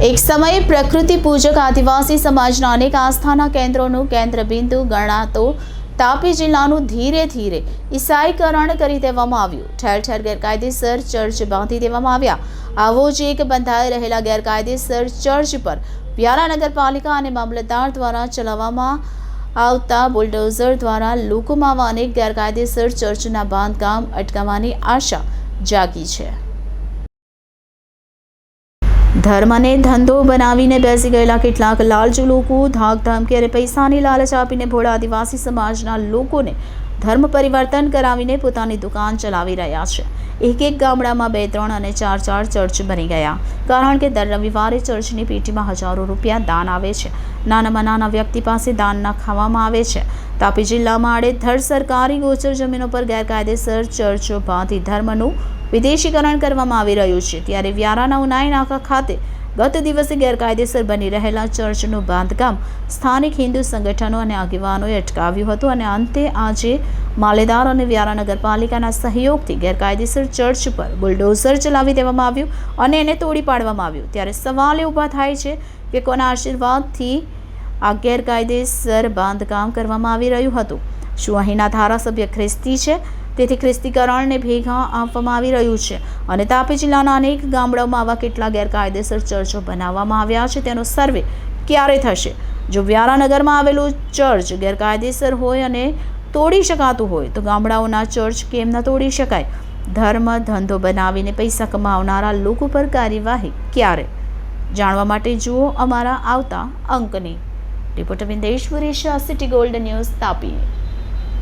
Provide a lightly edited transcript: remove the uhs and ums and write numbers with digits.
એક સમયે પ્રકૃતિ પૂજક આદિવાસી સમાજના અનેક આસ્થાના કેન્દ્રોનું કેન્દ્રબિંદુ ગણાતો તાપી જિલ્લાનું ધીરે ધીરે ઈસાઈકરણ કરી દેવામાં આવ્યું। ઠેર ઠેર ગેરકાયદેસર ચર્ચ બાંધી દેવામાં આવ્યા। આવો જ એક બંધાઈ રહેલા ગેરકાયદેસર ચર્ચ પર વ્યારા નગરપાલિકા અને મામલતદાર દ્વારા ચલાવવામાં આવતા બુલડોઝર દ્વારા લોકોમાં અનેક ગેરકાયદેસર ચર્ચના બાંધકામ અટકાવવાની આશા જાગી છે। ધર્મને ધંધો બનાવીને બેસી ગયેલા કેટલાક લાલચુ લોકો ધાક ધમકી અને પૈસાની લાલચ આપીને ભોળા આદિવાસી સમાજના લોકોને ધર્મ પરિવર્તન કરાવીને પોતાની દુકાન ચલાવી રહ્યા છે। એક એક ગામડામાં 2, 3 અને 4 ચર્ચ બની ગયા, કારણ કે દર રવિવારે ચર્ચની પેટીમાં હજારો રૂપિયા દાન આવે છે। નાનામાં નાના વ્યક્તિ પાસે દાન ખાવામાં આવે છે। તાપી જિલ્લામાં આડેધડ સરકારી ગોચર જમીનો પર ગેરકાયદેસર ચર્ચો બાંધી ધર્મનું વિદેશીકરણ કરવામાં આવી રહ્યું છે। ત્યારે વ્યારાના ઉનાઈ નાકા ખાતે ગત દિવસે ગેરકાયદેસર બની રહેલા ચર્ચનું બાંધકામ સ્થાનિક હિન્દુ સંગઠનો અને આગેવાનોએ અટકાવ્યું હતું અને અંતે આજે મામલતદાર અને વ્યારા નગરપાલિકાના સહયોગથી ગેરકાયદેસર ચર્ચ પર બુલડોઝર ચલાવી દેવામાં આવ્યું અને એને તોડી પાડવામાં આવ્યું। ત્યારે સવાલ એ ઊભા થાય છે કે કોના આશીર્વાદથી આ ગેરકાયદેસર બાંધકામ કરવામાં આવી રહ્યું હતું? શું અહીંના ધારાસભ્ય ખ્રિસ્તી છે, તેથી ખ્રિસ્તીકરણને ભેગા આપવામાં આવી રહ્યું છે? અને તાપી જિલ્લાના અનેક ગામડાઓમાં આવા કેટલા ગેરકાયદેસર ચર્ચો બનાવવામાં આવ્યા છે તેનો સર્વે ક્યારે થશે? જો વ્યારા નગરમાં આવેલું ચર્ચ ગેરકાયદેસર હોય અને તોડી શકાતું હોય તો ગામડાઓના ચર્ચ કેમ ન તોડી શકાય? ધર્મ ધંધો બનાવીને પૈસા કમાવનારા લોકો પર કાર્યવાહી ક્યારે? જાણવા માટે જુઓ અમારા આવતા અંકની reporter Vindesh Varesha, City Gold News, Tapi.